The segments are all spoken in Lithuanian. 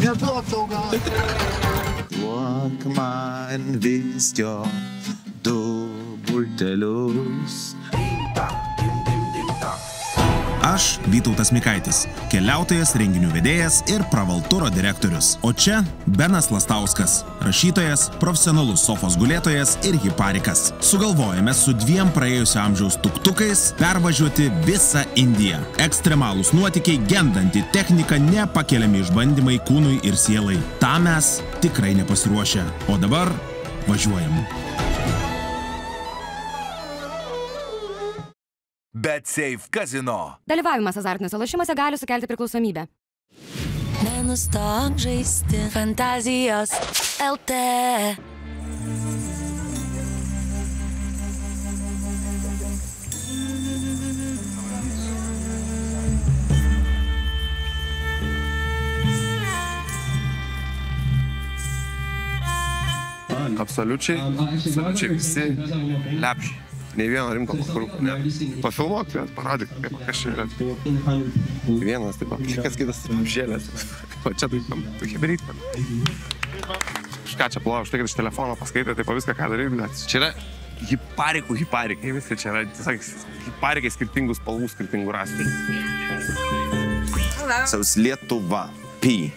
Neduok tau gal. Duok man viskio 2 bultelius. Aš Vytautas Mikaitis, keliautojas, renginių vedėjas ir Pravalturo direktorius. O čia Benas Lastauskas, rašytojas, profesionalus sofos gulėtojas ir hiparikas. Sugalvojame su 2 praėjusio amžiaus tuktukais pervažiuoti visą Indiją. Ekstremalūs nuotykiai, gendanti technika, nepakeliami išbandymai kūnui ir sielai. Tam mes tikrai nepasiruošę. O dabar važiuojam. BetSafe Casino. Dalyvavimas azartiniuose lošimuose gali sukelti priklausomybę. Nenustok žaisti Fantazijos LT. Absoliučiai visi lepšiai. Nei vieno rimto pakarūko, ne. Pafilmuok, paradyk, kas čia yra. Vienas, taip, kas kitas žėlės. O čia taip, tokie beryt. Kažką čia plovau, štai, kad iš telefono paskaitė, taip, viską, ką daryti, bet čia yra hiparikai, viską čia yra, tiesiog, hiparikai skirtingų spalvų, skirtingų rastų. Saus Lietuva. P.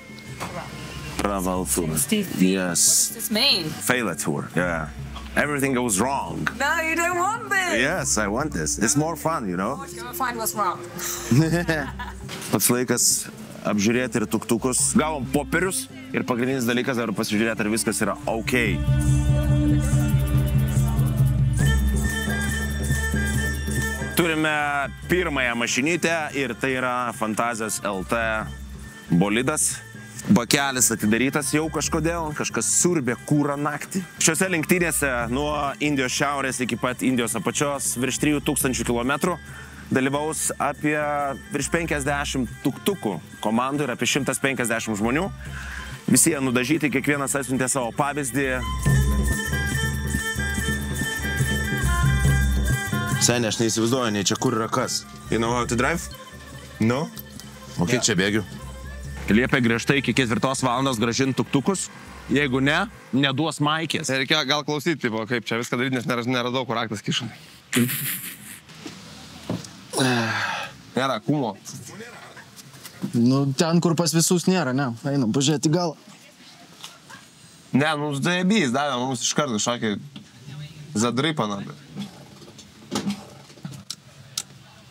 Pravalturo. Yes. What's this mean? Failure tour, yeah. Everything goes wrong. No, you don't want this. Yes, I want this. It's more fun, you know? Let's go and find what's wrong. Pats laikas apžiūrėti ir tuktukus. Gavom popierius ir pagrindinis dalykas dar pasižiūrėti, ar viskas yra ok. Turime pirmąją mašinytę ir tai yra Fantazijos LT bolidas. Bakelis atidarytas jau kažkodėl, kažkas siurbė kūrą naktį. Šiuose lenktynėse nuo Indijos šiaurės iki pat Indijos apačios virš 3000 km dalyvaus apie virš 50 tuktukų komandų ir apie 150 žmonių. Visi jie nudažyti, kiekvienas atsiuntė savo pavyzdį. Seniai, aš neįsivaizduoju, nei čia kur yra kas. You know how to drive? No? Ok, čia bėgiu. Liepia griežtai iki 4 valandos grąžinti tuktukus. Jeigu ne, neduos maikės. Reikia gal klausyti, kaip čia viską daryti, nes neradau, kur raktas kišam. Nėra kumo. Nu, ten, kur pas visus nėra, ne. Einam, pažiūrėti galą. Ne, mums dajabys davė, mums iš karto kažkokį zadrypaną.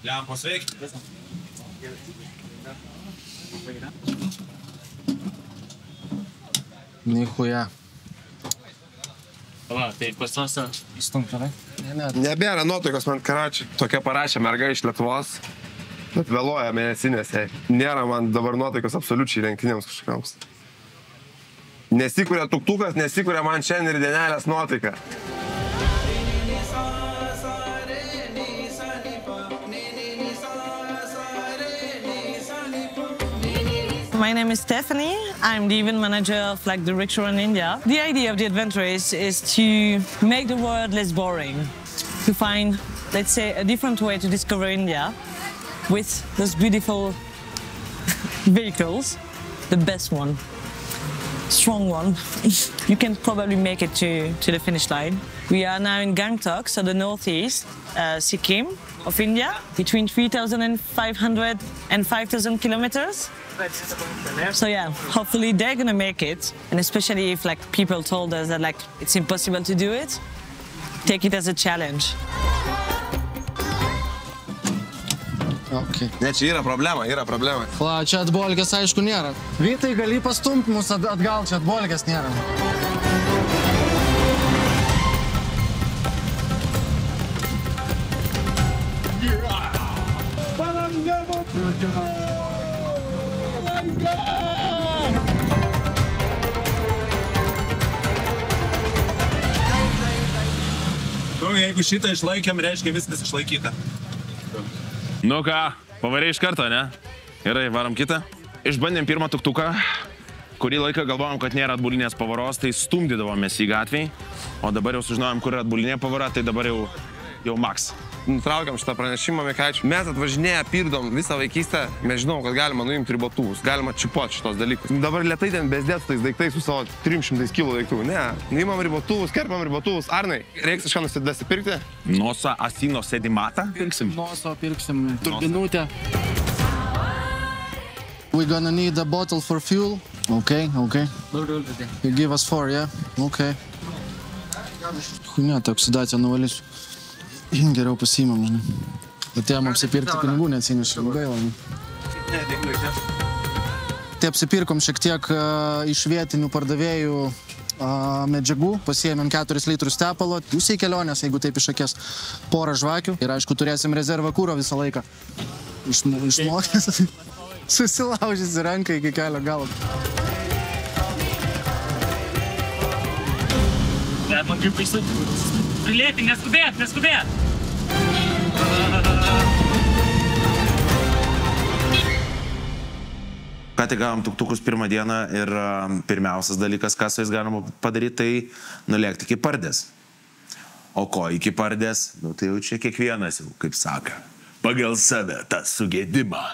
Lempos veikti. Nichuja. Va, tai pasasa įstumta, ne? Nebėra nuotaikos man karačiai. Tokia parašė merga iš Lietuvos, bet vėluoja mėnesinėse. Nėra man dabar nuotaikos absoliučiai lenktynėms kažkokiams. Nesikuria tuktukas, nesikuria man šiandien ir dienelės nuotaika. My name is Stephanie. I'm the event manager of Flag Director in India. The idea of the adventure is to make the world less boring, to find, let's say, a different way to discover India with those beautiful vehicles, the best one, strong one. You can probably make it to the finish line. We are now in Gangtok, so the northeast, Sikkim of India, between 3,500 and 5,000 kilometers. So yeah, hopefully they're gonna make it, and especially if like people told us that like it's impossible to do it, take it as a challenge. Okay. Ne, čia yra problema. Va, čia atbolkės aišku nėra. Vytai, gali pastumti mus atgal, čia atbolkės nėra. Jeigu šitą išlaikėm, reiškia viskas išlaikyta. Nu ką, pavarė iš karto, ne? Gerai, varom kitą. Išbandėm pirmą tuktuką. Kurį laiką galvojom, kad nėra atbulinės pavaros, tai stumdydavomės į gatvėj. O dabar jau sužinojom, kur yra atbulinė pavara, tai dabar jau maks. nutraukiam šitą pranešimą, Mikaičiu. Mes atvažinėję, pirdom visą vaikystę, mes žinom, kad galima nuimti ribotuvus, galima čipuoti šitos dalykus. Dabar lietai ten bezdėt su tais daiktais, su savo 300 kg daiktų. Ne, nuimam ribotuvus, kerpam ribotuvus. Arnai, reiks kažką nusipirkti? Noso asino sėdimatą pirksim. Noso pirksim, turbinutę. We're gonna need a bottle for fuel. Okay. You give us 4, yeah? Okay. Хуйня, ta oksidacija nuvalysiu. Geriau pasiimam, žinai. Atėjom apsipirkti, pinigų neatsinešim, gaila. Tai apsipirkom šiek tiek iš vietinių pardavėjų medžiagų, pasiėmėm 4 litrus tepalo, pusei kelionės, jeigu taip išakės, porą žvakių ir aišku turėsim rezervą kūro visą laiką. Išmokęs, susilaužysi ranką iki kelio galo. Man kaip baisu. Prilėti, neskubėt. Ką tik gavom tuktukus pirmą dieną ir pirmiausias dalykas, ką su jais galima padaryti, tai nulėkti iki Pardės. O ko iki Pardės? Nu tai jau čia kiekvienas jau, kaip saka, pagal save tą sugėdimą.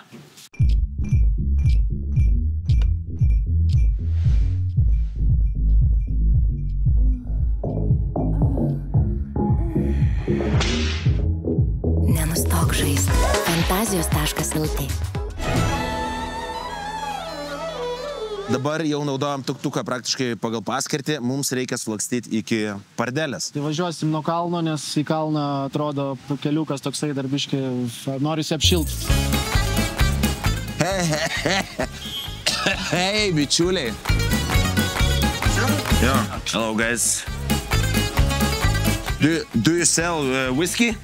Nenustok žaisti. Fantazijos.lt. Dabar jau naudojam tuktuką praktiškai pagal paskirtį, mums reikia sulakstyti iki Pardelės. Tai važiuosim nuo kalno, nes į kalną atrodo keliukas toksai darbiškai, norisi apšilti. Hey, bičiuliai. Yo, hello guys. Do you sell whiskey?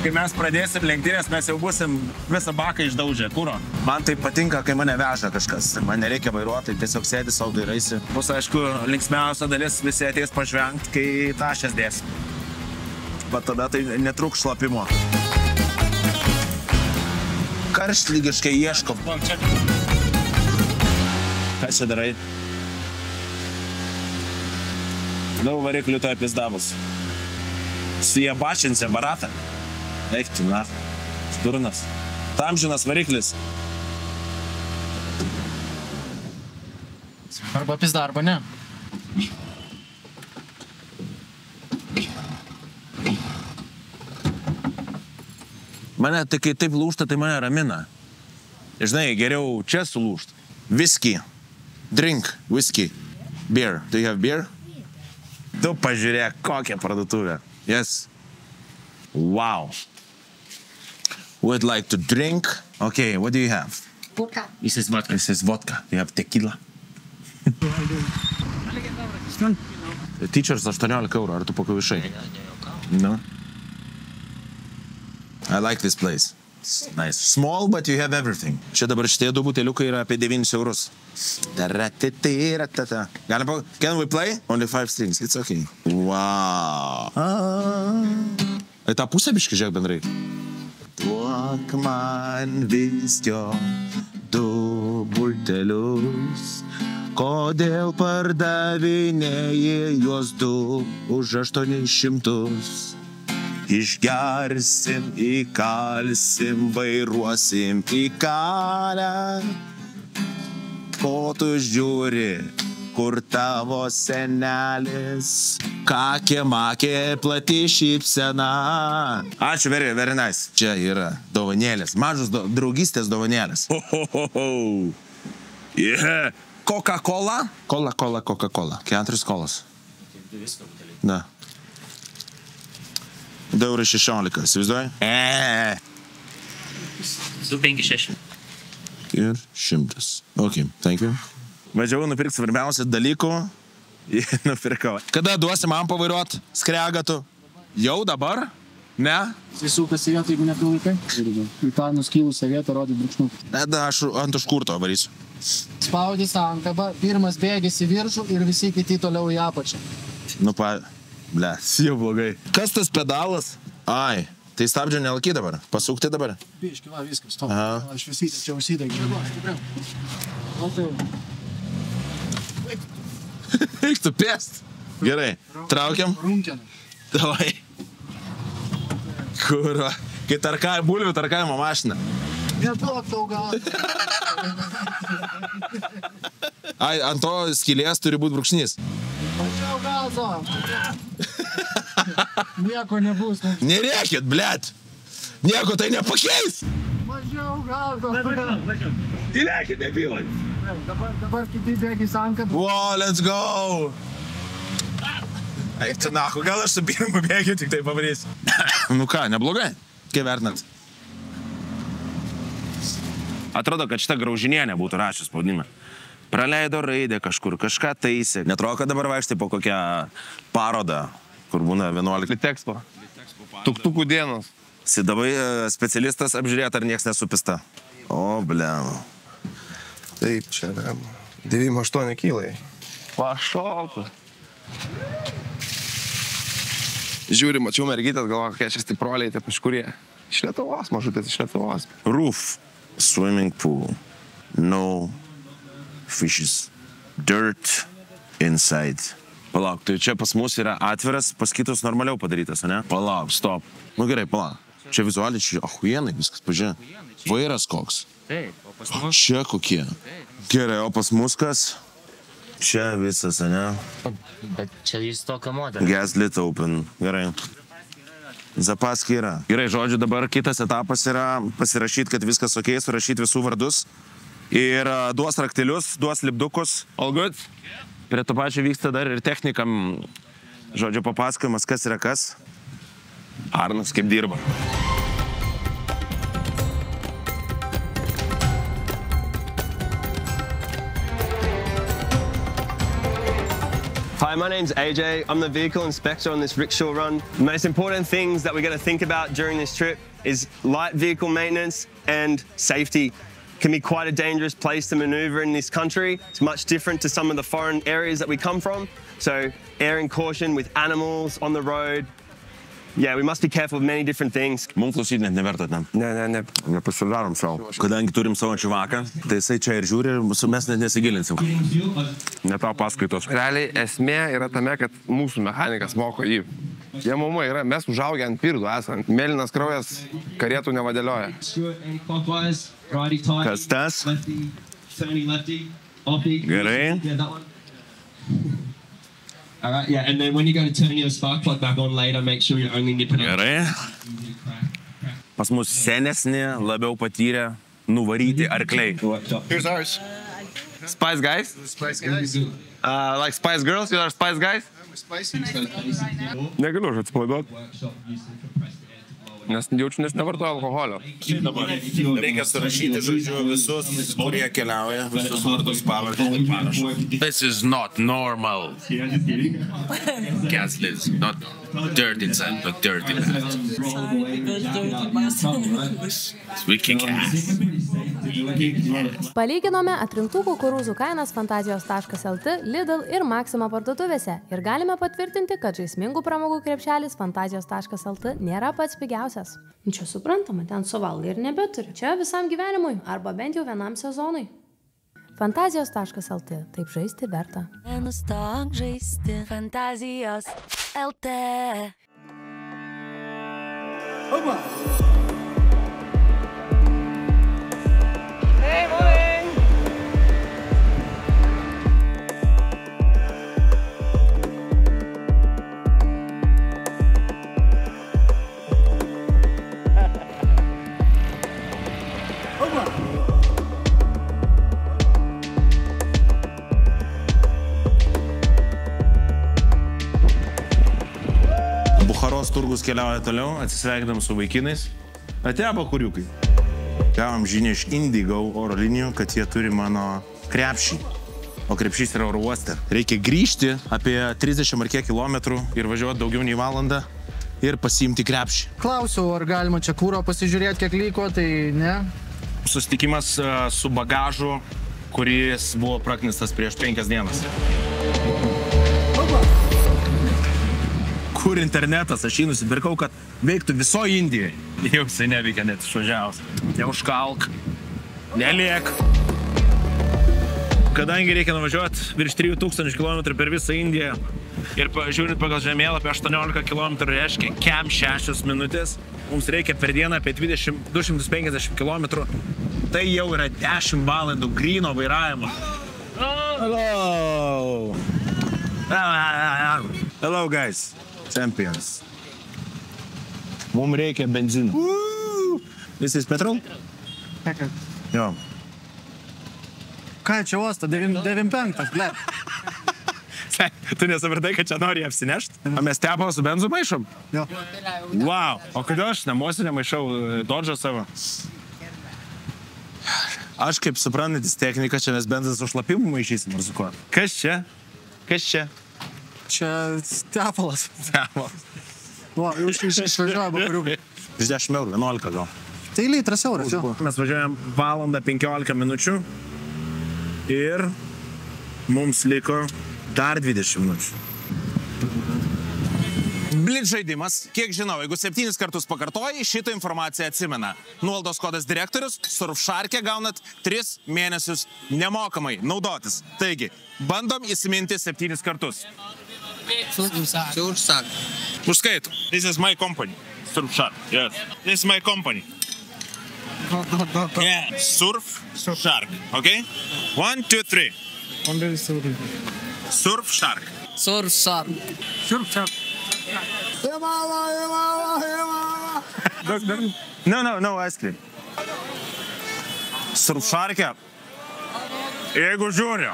Kai mes pradėsim lenktynės, mes jau būsim visą baką išdaužę kuro. Man tai patinka, kai mane veža kažkas. Man nereikia vairuoti, tiesiog sėdi sau dairaisi. Bus, aišku, linksmiausia dalis, visi ateis pažvengti, kai tašės dės. Bet tada tai netrūk šlapimo. Karštlygiškai ieškom. Ką čia darai? Daug variklių to apizdavus. Su jie bačinsia baratą. Eik tu, na, durnas. Tamžinas variklis. Arba pizda, arba ne. Mane, tai kai taip lūžta, tai mane ramina. Žinai, geriau čia sulūžt. Whisky. Drink. Whisky. Beer. Do you have beer? Tu pažiūrėk, kokią parduotuvę. Yes. Wow. Would like to drink. Okay, what do you have? Vodka. This is vodka. This is vodka. Do you have tequila? Teachers 18 eurų, ar tu pakaušai? No. I like this place. It's nice. Small, but you have everything. Čia dabar šitie 2 buteliukai yra apie 9 eurus. Can we play? Only 5 strings. It's okay. Wow. Ai, tą pusę biškį žiūrėk bendrai. Duok man vis jo 2 butelius, kodėl pardavinėji juos 2 už 800. Išgersim, įkalsim, vairuosim į kalę. Ko tu žiūri, kur tavo senelis, kakė, makė, plati šypsena. Ačiū, very nice. Čia yra dovanėlės, mažos draugystės dovanėlės. Yeah. Coca-Cola? Coca-Cola. 4 kolas. Na. 2,16 €, įsivaizduoji? 2,56. Ir 100. Ok, thank you. Važiavau nupirkti svarbiausių dalykų. Nupirkau. Kada duosi man pavairuot skregatu? Jau dabar? Ne? Jis į vietą, jeigu nepilaikai. Į tą nuskylusią vietą rodė brūkšnų. Tada aš ant užkurto varysiu. Spaudys antabą, pirmas bėgis į viršų ir visi kiti toliau į apačią. Nu ble, jau blogai. Kas tas pedalas? Ai, tai stabdžio nelaiky dabar. Pasukti dabar. Biški, va, viskas, stop. Aš visitę čia užsidegį. Eik tu pėst. Gerai, traukiam. Runkiam. Davai. Kur, kai bulvių tarkavimo mašina. Neduok tau gal. Ai, ant to skylės turi būti brūkšnys. Mažiau gazo. Nieko nebus. Nerėkit, blet. Nieko tai nepakeis. Mažiau gazo. Tylėkit, nebylai. Dabar kiti bėgi sankat. Wow, let's go. Eik, čia nahu, gal aš su pirmu bėgiu, tik tai pavarysiu. Nu ką, neblogai? Kaip vertinat? Atrodo, kad šitą graužinienę būtų rašęs pavadinimą. Praleido raidę kažkur, kažką taisė. Netrodo, kad dabar vaikštai po kokią parodą, kur būna 11. Litexpo. Tuktukų dienos. Sidavai specialistas apžiūrėt, ar nieks nesupista. O, blem. Taip, čia 98 kilai. Pašaltų. Žiūri, mačiau mergytės, galvoju, kokie čia stiproliai, taip iš kurie. Iš Lietuvos, mažutės iš Lietuvos. Roof, swimming pool, no fishes, dirt inside. Palauk, tai čia pas mus yra atviras, pas kitus normaliau padarytas, ne? Palauk, stop. Nu gerai, palauk. Čia vizualiai, čia ahuienai, viskas, pažiūrė. Vairas koks. Taip, o pas mus. Čia kokie. Gerai, o pas mus kas? Čia visas, ne? Bet čia jis tokio modelio. Gaslit open. Gerai. Zapaskė yra. Gerai, žodžiu, dabar kitas etapas yra pasirašyti, kad viskas ok, surašyti visų vardus. Ir duos raktelius, duos lipdukus. All good? Prie to pačio vyksta dar ir technikam, žodžiu, papasakojimas, kas yra kas. Arnas kaip dirba. Hi, my name's AJ. I'm the vehicle inspector on this rickshaw run. The most important things that we're going to think about during this trip is light vehicle maintenance and safety. It can be quite a dangerous place to maneuver in this country. It's much different to some of the foreign areas that we come from. So erring caution with animals on the road. Yeah, we must be careful with many different things. Mums klausyti net neverta, ne? Ne, nepasidarom savo. Kadangi turim savo čivaką, tai jisai čia ir žiūri, mes net nesigilinsim. Ne tau paskaitos. Realiai esmė yra tame, kad mūsų mechanikas moko jį. Jie mama yra, mes užaugę ant pirdų esant. Mėlynas kraujas karietų nevadėlioja. Kas tas? Gerai. Alright, yeah, and then when you go to turn your spark plug back on later, make sure you're only nipping up. Gerai. Pas mus senesni, labiau patyrę, nuvaryti arkliai. Here's ours. Spice Guys? Spice Guys. Like Spice Girls, you are Spice Guys? Spicy. Negaliu aš atsipalaiduoti. Nes jaučiu, nevartoju alkoholio. Reikia surašyti, žodžiu, visus, kurie keliauja, visus vardus, pavardės ir panašu. This is not normal. Gaslit, not dirt inside, but dirt inside. We kick ass. Palyginome atrinktų kukurūzų kainas Fantazijos.lt, Lidl ir Maxima parduotuvėse ir galime patvirtinti, kad žaismingų pramogų krepšelis Fantazijos.lt nėra pats pigiausias. Čia suprantama, ten suvalgai ir nebeturi. Čia visam gyvenimui arba bent jau vienam sezonui. Fantazijos.lt. Taip žaisti verta. Nenustok žaisti Fantazijos.lt. Opa! Hey, morning! Bucharos turgus keliauja toliau, atsisveikdam su vaikinais. Atėjo bakuriukai. Gavom žinią iš Indigo oro linijų, kad jie turi mano krepšį. O krepšys yra oro uoste. Reikia grįžti apie 30 ar kiek kilometrų ir važiuoti daugiau nei valandą ir pasiimti krepšį. Klausiau, ar galima čia kūro pasižiūrėti, kiek liko, tai ne. Susitikimas su bagažu, kuris buvo praknistas prieš 5 dienas. Kur internetas, aš jį nusipirkau, kad veiktų visoje Indijoje. Jau jisai neveikia net išvažiavus. Neužkalk, neliek. Kadangi reikia nuvažiuoti virš 3000 km per visą Indiją, Ir žiūrint pagal žemėlapį 18 km reiškia kem 6 minutės. Mums reikia per dieną apie 250 km. Tai jau yra 10 valandų gryno vairavimo. Hello! Hello guys, champions. Mums reikia benzino. This is petrol? Jo. Ką čia uosto? 95, ble. Tu nesupratai, kad čia nori apsinešti? O mes tepą su benzu maišom? Jo. Wow, o kodėl aš namuose nemaišau Dodžą savo? Aš kaip suprantantis techniką, čia mes benzą su šlapimu maišysim, ar su kuo? Kas čia? Kas čia? Čia tepalas. Tepalas. Va, jau išvažiuoja bakariukai. 30 eurų, 11 gal. Tai litras euras, jo. Mes važiuojam valandą 15 minučių ir mums liko dar 20 minučių. Blitz žaidimas, kiek žinau, jeigu 7 kartus pakartoji, šitą informaciją atsimena. Nuolaidos kodas direktorius, Surfshark'e gaunat 3 mėnesius nemokamai naudotis. Taigi, bandom įsiminti 7 kartus. Surfshark. Užskaitų. This is my company. Surfshark. Yes. This is my company. Yeah. Surfshark. Okay? 1, 2, 3. Surfshark. Surfshark. Surfshark. No, ice cream. Surfshark'e. Jeigu žiūriu.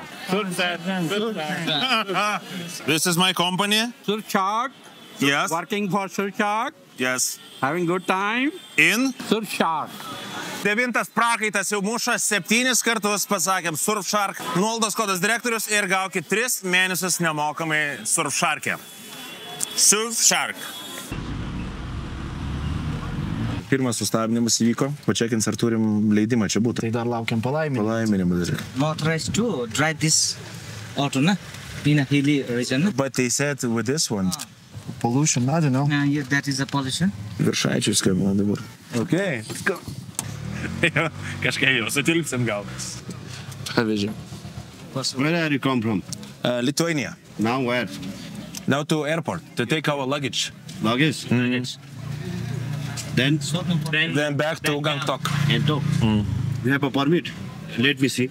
This is my company. Surfshark. Yes. Working for Surfshark. Yes. Having good time. In? Surfshark. 9 prakaitas jau muša 7 kartus, pasakėm Surfshark. Nuolaidos kodas direktorius ir gaukit 3 mėnesius nemokamai Surfshark'e. Surfshark. Pirmas sustabdymas įvyko. Pačekins, ar turim leidimą čia būtų. Tai dar laukiam palaiminimą. Palaiminimą dar. Motorized to drive this auto, na? In a hilly region. But they said with this one. Pollution, I don't know. Yeah, that is a pollution. Viršaičių skambina dabar. Okay, let's go. Kažkai jau sutilpsim gal. Pavyzdžiui. Where are you come from? Lithuania. Now where? Now to airport to take our luggage. Luggage? Then? Then back to Gangtok. We have a permit. Let me see.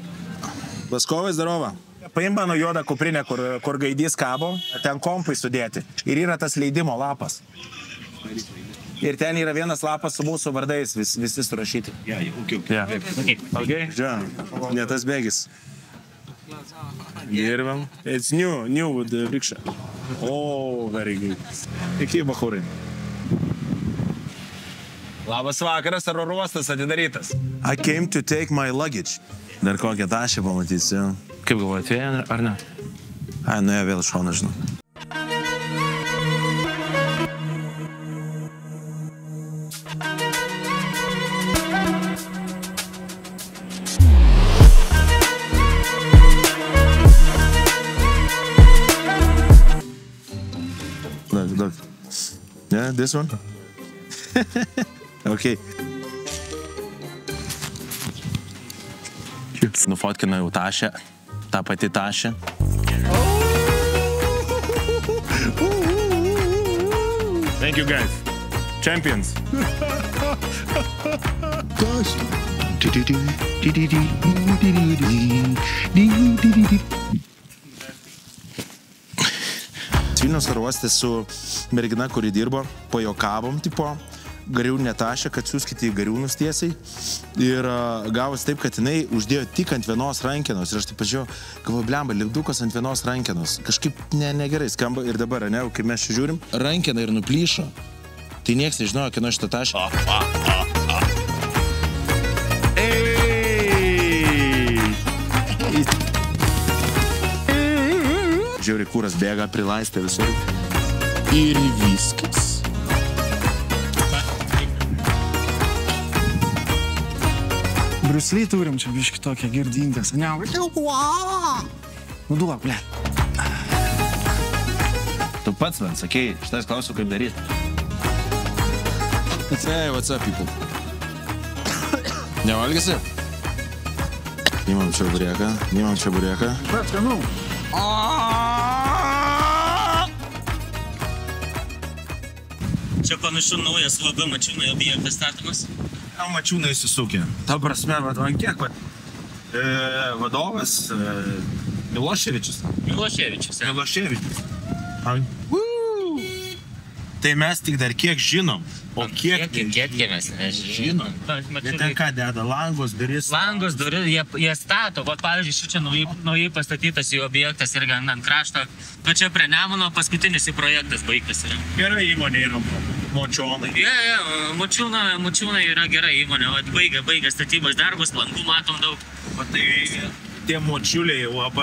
Vaskovai, zdarova. Paim mano juodą kuprinę, kur gaidys kabo, ten kompai sudėti. Ir yra tas leidimo lapas. Ir ten yra vienas lapas su mūsų vardais, visi surašyti. Okay. Ne tas bėgis. Dirbam. It's new with the rickshaw. Oh, very good. Iki bachurai. Labas vakaras, ar oro uostas atidarytas? I came to take my luggage. Dar kokią tašę pamatysiu. Kaip galvojate, ar ne? Ai, nuėjo vėl šoną, žinau. Look. Yeah, this one? Okay. Nufotkina jau tašę, tą patį tašę. Thank you guys. Champions. Vilniaus oro uoste su mergina, kuri dirbo, pajuokavom, tipo, gariūnę tašę, kad siūskite į gariūnus tiesiai. Ir gavos taip, kad jinai uždėjo tik ant vienos rankenos. Ir aš taip pažiūrėjau, galvoju, blemba, lipdukas ant vienos rankenos. Kažkaip negerai skamba. Ir dabar, ne, kai mes čia žiūrim, rankena ir nuplyšo. Tai nieks nežinojo, kieno šitą tašę. Žiauriai kūras bėga, prilaistė visur. Ir viskas. Bruce Lee turim čia biški tokią girdingas. Ne, nu duok, ble. Tu pats man sakei, šitas klausiu, kaip daryti. Hey, what's up, people? Nevalgysi? Nimam čia burėką. Skanu. Čia panašu naujas labai Mačiūnai objektas statomas. Mačiūnai įsisukė. Ta prasme, man kiek, vadovas Miloševičius. Miloševičius. Tai mes tik dar kiek žinom, o kiek mes žinom. Jie ten ką deda, langos, duris. Langos, duris, jie stato. Vat, pavyzdžiui, šičia naujai pastatytas jų objektas ir ant krašto. Tu čia prie Nemuno paskutinis jų projektas baigtas yra. Gera įmonė yra Močiūnai. Močiūnai yra gera įmonė. Vat, baigia statybos darbus, langų matom daug. O tai tie Močiuliai UAB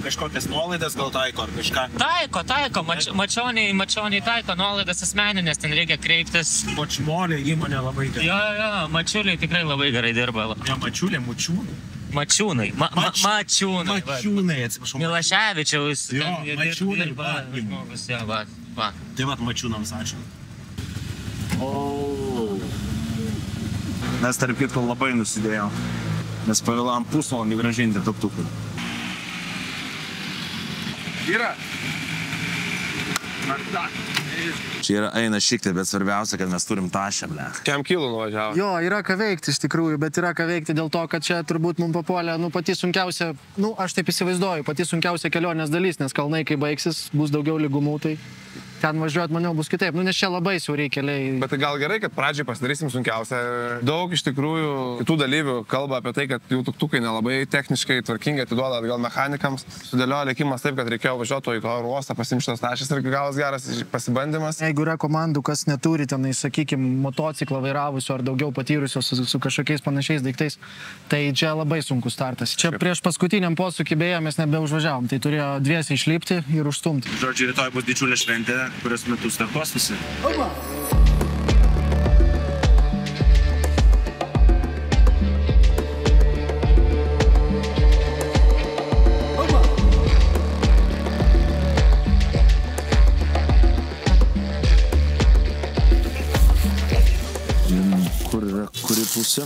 kažkokias nuolaidas gal taiko ar kažką? Taiko. Mačioniai taiko nuolaidas asmeninės, ten reikia kreiptis. Močmolė įmonė labai gerai. Jo, Mačiuliai tikrai labai gerai dirba. Ne Mačiulė, Močiūnai. Mačiūnai. Mačiūnai, atsiprašau. Milaševičiaus. Jo, Mačiūnai. Va. Tai vat Mačiūnams ačiū. Mes tarp kitko labai nusidėjom. Mes pavėlavom pusvalandį grąžinti tuktukui. Yra. Čia eina šiktė, bet svarbiausia, kad mes turim tašę, ble. Kiam kilų nuvažiavo? Jo, yra ką veikti iš tikrųjų, bet yra ką veikti dėl to, kad čia turbūt mums papuolė, pati sunkiausia, aš taip įsivaizduoju, pati sunkiausia kelionės dalis, nes kalnai, kai baigsis, bus daugiau lygumų, tai ten važiuot, maniau, bus kitaip. Nes čia labai siauriai keliai. Bet gal gerai, kad pradžiai pasidarysim sunkiausia. Daug iš tikrųjų kitų dalyvių kalba apie tai, kad jų tuktukai nelabai techniškai tvarkingai atiduoda atgal mechanikams. Sudėliojo likimas taip, kad reikėjo važiuoti į to uostą, pasimti šitas tašės ir galas geras pasibandymas. Jeigu yra komandų, kas neturi tenai, sakykime, motociklą vairavusių ar daugiau patyrusios su kažkokiais panašiais daiktais, tai čia labai sunkus startas. Čia prieš paskutiniam posūkį beje mes nebeužvažiavom, tai turėjo dviesiai išlipti ir užstumti. Žodžiu, rytoj bus didžiulė šventė, kurios metu startuos visi. Kuri pusė?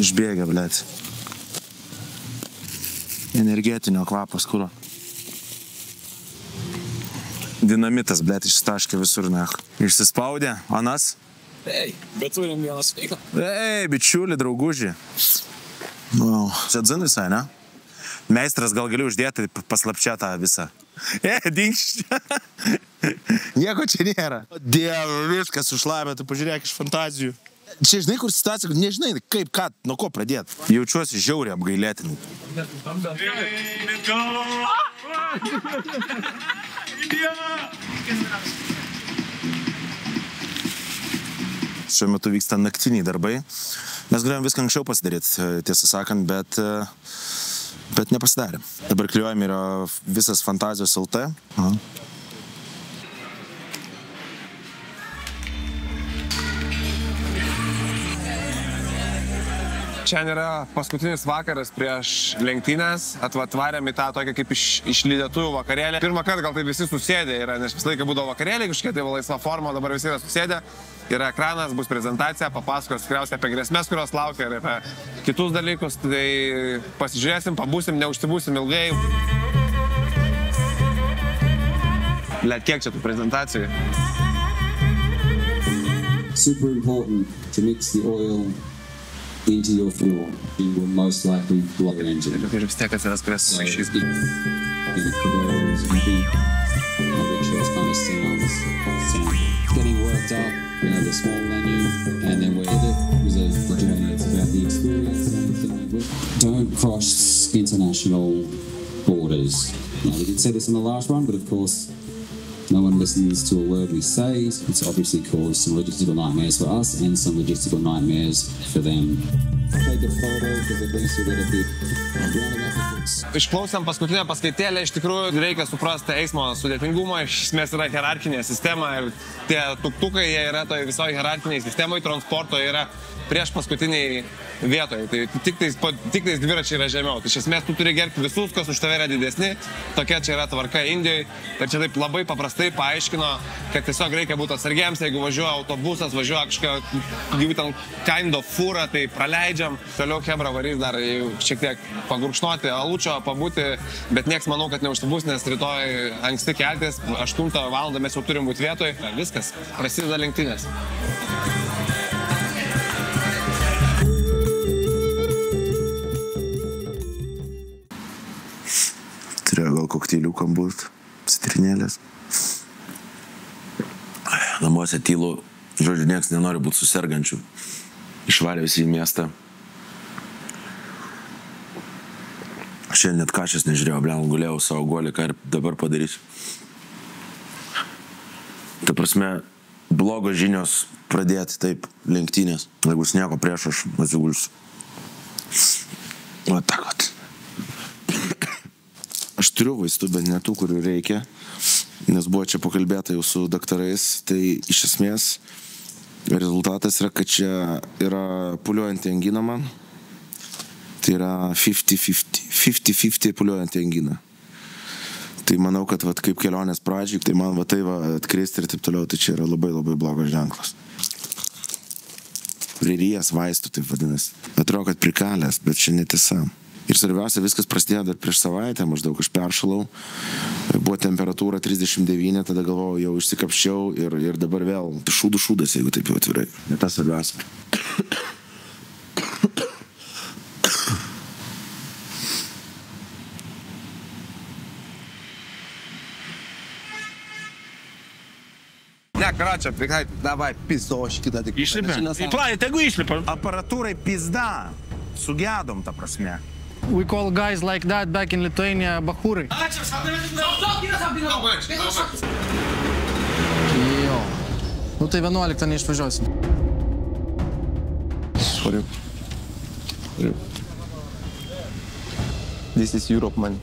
Išbėgia, blėt. Energetinio kvapas, kuro. Dinamitas, blėt, išstaškė visur, nech. Išsispaudė. Anas? Ei, bet turim vienas veiklą. Ei, bičiuli, drauguži. Čia dzin visai, ne? Meistras gal gali uždėti paslapčia tą visą. Dinkščia. Nieko čia nėra. Dieve, viskas užlabė, tu pažiūrėk iš fantazijų. Čia žinai, kur situacija, kad nežinai, kaip, ką, nuo ko pradėti. Jaučiuosi žiauriai apgailėtinai. Šiuo metu vyksta naktiniai darbai. Mes galėjom viską anksčiau pasidaryti, tiesą sakant, bet nepasidarėm. Dabar kliuojam yra visas Fantazijos LT. Šiandien yra paskutinis vakaras prieš lenktynės, atvarėm į tą tokią kaip išlydėtųjų vakarėlį. Pirmą kartą gal tai visi susėdė yra, nes visą laiką būdavo vakarėlį, kažkokia tai laisva forma, dabar visi yra susėdė. Yra ekranas, bus prezentacija, papasakos tikriausiai apie grėsmės, kurios laukia ir apie kitus dalykus. Tai pasižiūrėsim, pabūsim, neužsibūsim ilgai. Blet, kiek čia tų prezentacijų? Super important to mix the oil into your fuel. You will most likely blow an engine. Ir vis tiek atsiras prie saišys. Getting worked up, the small menu, and then with it was a journey. It's about the experience and everything. Don't cross international borders. We did say this in the last one, but of course, no one listens to a word we say. It's obviously caused some logistical nightmares for us and some logistical nightmares for them. Take a photo because at least we'll get a bit rounding up the fix. Išklausėm paskutinę paskaitėlę, iš tikrųjų reikia suprasti eismo sudėtingumą, iš esmės yra hierarchinė sistema ir tie tuktukai, jie yra toje visoje hierarchinėje sistemoje, transporto yra prieš paskutiniai vietoje. Tai tik tais dviračiai yra žemiau. Tai iš esmės tu turi gerbti visus, kas už tave yra didesni. Tokia čia yra tvarka Indijoje. Ir čia taip labai paprastai paaiškino, kad tiesiog reikia būti atsargiems, jeigu važiuoja autobusas, važiuoja kažkokia ten kind of fūra, tai praleidžiam. Toliau Hebra varys dar šiek tiek pagurkšnoti alučio, pabūti, bet nieks manau, kad neužsibus, nes rytoj anksti keltis, 8 valandą mes jau turim būti vietoj. Viskas, prasideda lenktynės. Turėjo gal kokteiliukam būt, citrinėlės. Namuose tylu, žodžiu, nieks nenori būti susergančių. Išvarė visi į miestą. Šiandien net kašės nežiūrėjau, blem, gulėjau savo guolį, ką ir dabar padarysiu. Ta prasme, blogos žinios pradėti taip lenktynės. Jeigu nieko prieš, aš atsigulsiu. Va tak vat. Aš turiu vaistų, bet ne tų, kurių reikia, nes buvo čia pakalbėta jau su daktarais, tai iš esmės rezultatas yra, kad čia yra pūliuojanti angina man. Tai yra 50-50 pūliuojanti angina. Tai manau, kad vat, kaip kelionės pradžiai, tai man va tai va atkristi ir taip toliau, tai čia yra labai labai blogas ženklas. Pririjas vaistų, taip vadinasi. Atrodo, kad prikalęs, bet čia netiesa. Ir svarbiausia, viskas prasidėjo dar prieš savaitę, maždaug aš peršalau. Buvo temperatūra 39, tada galvojau, jau išsikapščiau ir dabar vėl šūdas, jeigu taip jau atvirai. Ne tas svarbiausia. Ne, karačia, davai, pizoški, tada tik. Išlipė. Plai, tegu išlipė. Aparatūrai pizda. Sugedom, ta prasme. We call guys like that back in Lithuania bachūrai. Jo. Nu tai 11 neišvažiuosim. This is Europe, man.